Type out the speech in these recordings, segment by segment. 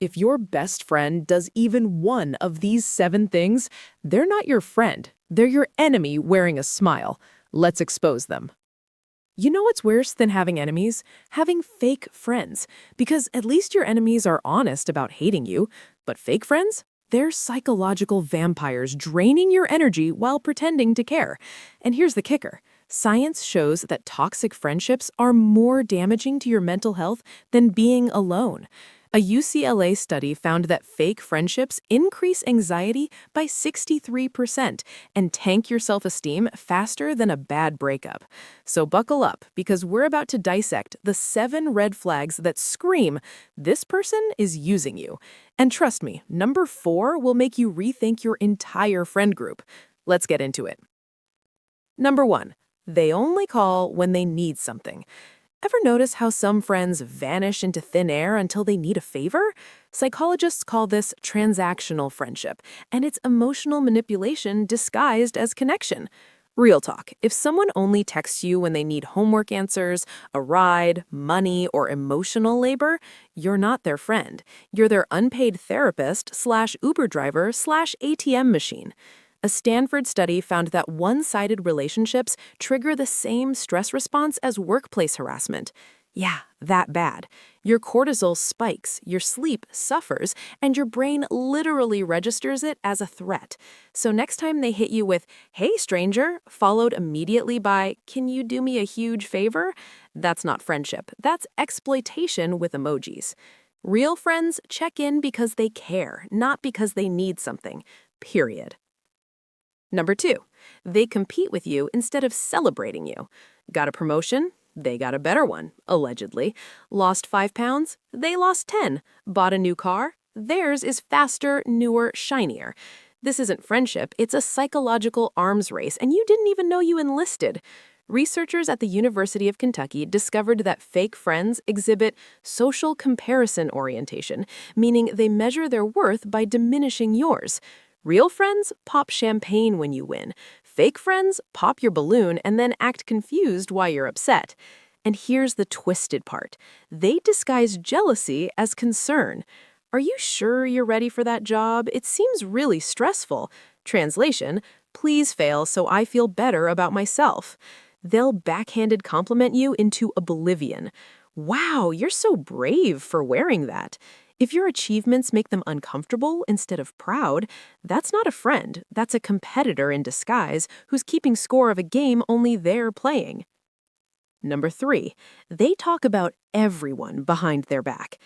If your best friend does even one of these 7 things, they're not your friend. They're your enemy wearing a smile. Let's expose them. You know what's worse than having enemies? Having fake friends. Because at least your enemies are honest about hating you. But fake friends? They're psychological vampires draining your energy while pretending to care. And here's the kicker. Science shows that toxic friendships are more damaging to your mental health than being alone. A UCLA study found that fake friendships increase anxiety by 63% and tank your self-esteem faster than a bad breakup. So buckle up, because we're about to dissect the 7 red flags that scream, this person is using you. And trust me, number 4 will make you rethink your entire friend group. Let's get into it. Number 1, they only call when they need something. Ever notice how some friends vanish into thin air until they need a favor? Psychologists call this transactional friendship, and it's emotional manipulation disguised as connection. Real talk, if someone only texts you when they need homework answers, a ride, money, or emotional labor, you're not their friend. You're their unpaid therapist / Uber driver / ATM machine. A Stanford study found that one-sided relationships trigger the same stress response as workplace harassment. Yeah, that bad. Your cortisol spikes, your sleep suffers, and your brain literally registers it as a threat. So next time they hit you with, "Hey, stranger," followed immediately by, "Can you do me a huge favor?" That's not friendship. That's exploitation with emojis. Real friends check in because they care, not because they need something. Period. Number 2, they compete with you instead of celebrating you. Got a promotion? They got a better one, allegedly. Lost 5 pounds? They lost 10. Bought a new car? Theirs is faster, newer, shinier. This isn't friendship, it's a psychological arms race, and you didn't even know you enlisted. Researchers at the University of Kentucky discovered that fake friends exhibit social comparison orientation, meaning they measure their worth by diminishing yours. Real friends pop champagne when you win. Fake friends pop your balloon and then act confused why you're upset. And here's the twisted part. They disguise jealousy as concern. Are you sure you're ready for that job? It seems really stressful. Translation, please fail so I feel better about myself. They'll backhanded compliment you into oblivion. Wow, you're so brave for wearing that. If your achievements make them uncomfortable instead of proud, that's not a friend, that's a competitor in disguise who's keeping score of a game only they're playing. Number 3, they talk about everyone behind their back.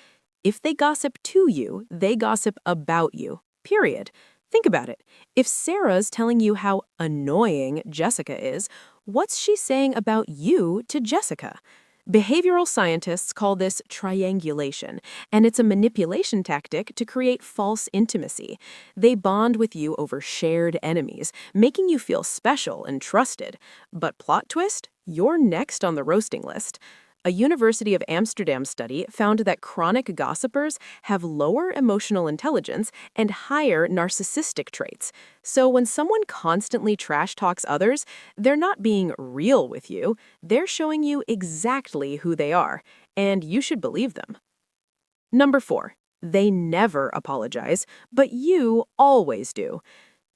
If they gossip to you, they gossip about you, period. Think about it. If Sarah's telling you how annoying Jessica is, what's she saying about you to Jessica? Behavioral scientists call this triangulation, and it's a manipulation tactic to create false intimacy. They bond with you over shared enemies, making you feel special and trusted. But plot twist, you're next on the roasting list. A University of Amsterdam study found that chronic gossipers have lower emotional intelligence and higher narcissistic traits. So when someone constantly trash talks others, they're not being real with you, they're showing you exactly who they are, and you should believe them. Number 4, they never apologize, but you always do.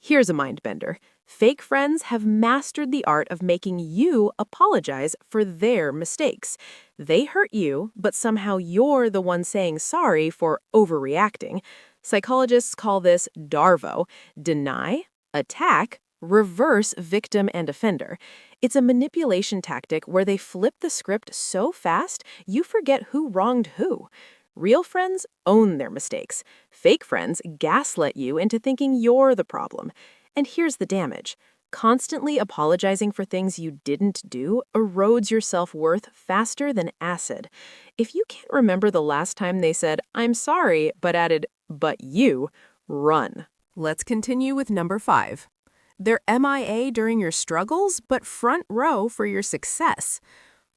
Here's a mind bender. Fake friends have mastered the art of making you apologize for their mistakes. They hurt you, but somehow you're the one saying sorry for overreacting. Psychologists call this DARVO, deny, attack, reverse victim and offender. It's a manipulation tactic where they flip the script so fast you forget who wronged who. Real friends own their mistakes. Fake friends gaslight you into thinking you're the problem. And here's the damage. Constantly apologizing for things you didn't do erodes your self-worth faster than acid. If you can't remember the last time they said, "I'm sorry," but added, "but you," run. Let's continue with number 5. They're MIA during your struggles, but front row for your success.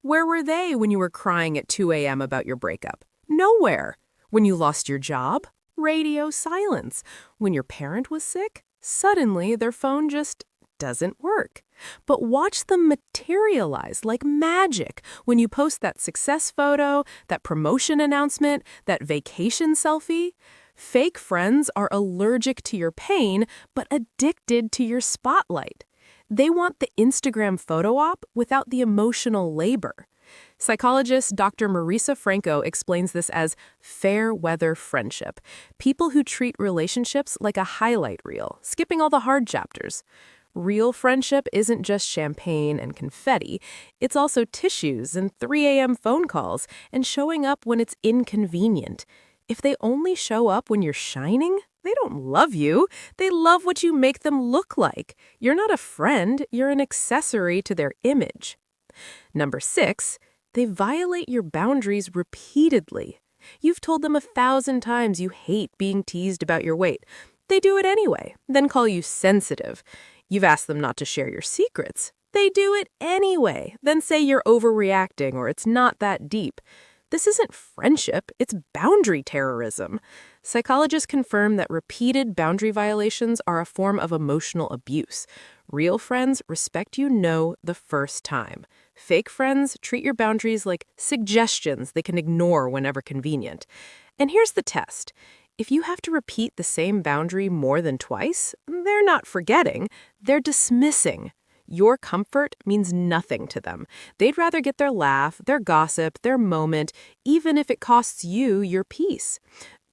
Where were they when you were crying at 2 a.m. about your breakup? Nowhere. When you lost your job? Radio silence. When your parent was sick? Suddenly, their phone just doesn't work. But watch them materialize like magic when you post that success photo, that promotion announcement, that vacation selfie. Fake friends are allergic to your pain, but addicted to your spotlight. They want the Instagram photo op without the emotional labor. Psychologist Dr. Marisa Franco explains this as fair weather friendship, people who treat relationships like a highlight reel, skipping all the hard chapters. Real friendship isn't just champagne and confetti, it's also tissues and 3 a.m. phone calls and showing up when it's inconvenient. If they only show up when you're shining, they don't love you. They love what you make them look like. You're not a friend, you're an accessory to their image. Number 6, they violate your boundaries repeatedly. You've told them 1,000 times you hate being teased about your weight. They do it anyway, then call you sensitive. You've asked them not to share your secrets. They do it anyway, then say you're overreacting or it's not that deep. This isn't friendship, it's boundary terrorism. Psychologists confirm that repeated boundary violations are a form of emotional abuse. Real friends respect you the first time. Fake friends treat your boundaries like suggestions they can ignore whenever convenient. And here's the test. If you have to repeat the same boundary more than twice, they're not forgetting, they're dismissing. Your comfort means nothing to them. They'd rather get their laugh, their gossip, their moment, even if it costs you your peace.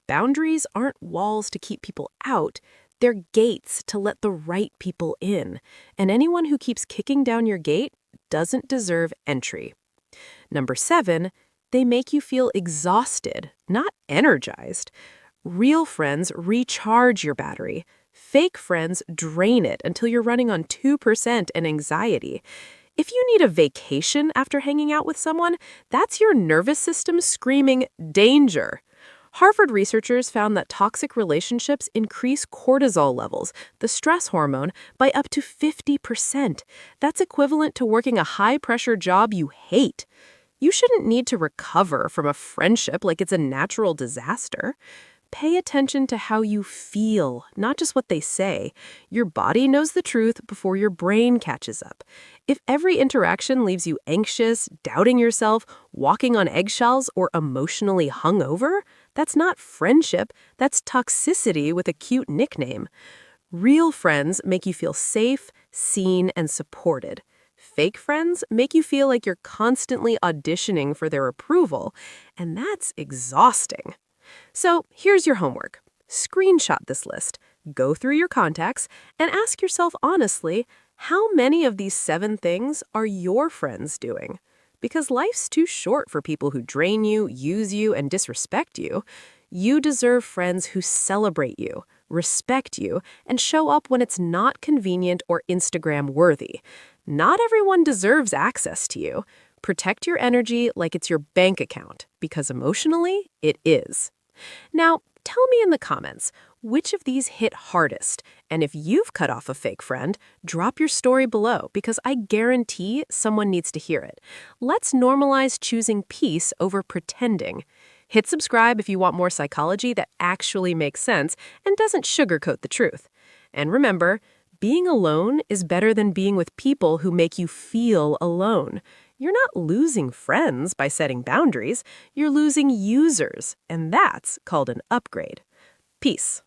Boundaries aren't walls to keep people out. They're gates to let the right people in. And anyone who keeps kicking down your gate doesn't deserve entry. Number 7, they make you feel exhausted, not energized. Real friends recharge your battery. Fake friends drain it until you're running on 2% and anxiety. If you need a vacation after hanging out with someone, that's your nervous system screaming, danger. Harvard researchers found that toxic relationships increase cortisol levels, the stress hormone, by up to 50%. That's equivalent to working a high-pressure job you hate. You shouldn't need to recover from a friendship like it's a natural disaster. Pay attention to how you feel, not just what they say. Your body knows the truth before your brain catches up. If every interaction leaves you anxious, doubting yourself, walking on eggshells, or emotionally hungover, that's not friendship, that's toxicity with a cute nickname. Real friends make you feel safe, seen, and supported. Fake friends make you feel like you're constantly auditioning for their approval, and that's exhausting. So here's your homework. Screenshot this list, go through your contacts, and ask yourself honestly, how many of these 7 things are your friends doing? Because life's too short for people who drain you, use you, and disrespect you. You deserve friends who celebrate you, respect you, and show up when it's not convenient or Instagram-worthy. Not everyone deserves access to you. Protect your energy like it's your bank account, because emotionally, it is. Now, tell me in the comments, which of these hit hardest? And if you've cut off a fake friend, drop your story below because I guarantee someone needs to hear it. Let's normalize choosing peace over pretending. Hit subscribe if you want more psychology that actually makes sense and doesn't sugarcoat the truth. And remember, being alone is better than being with people who make you feel alone. You're not losing friends by setting boundaries, you're losing users, and that's called an upgrade. Peace.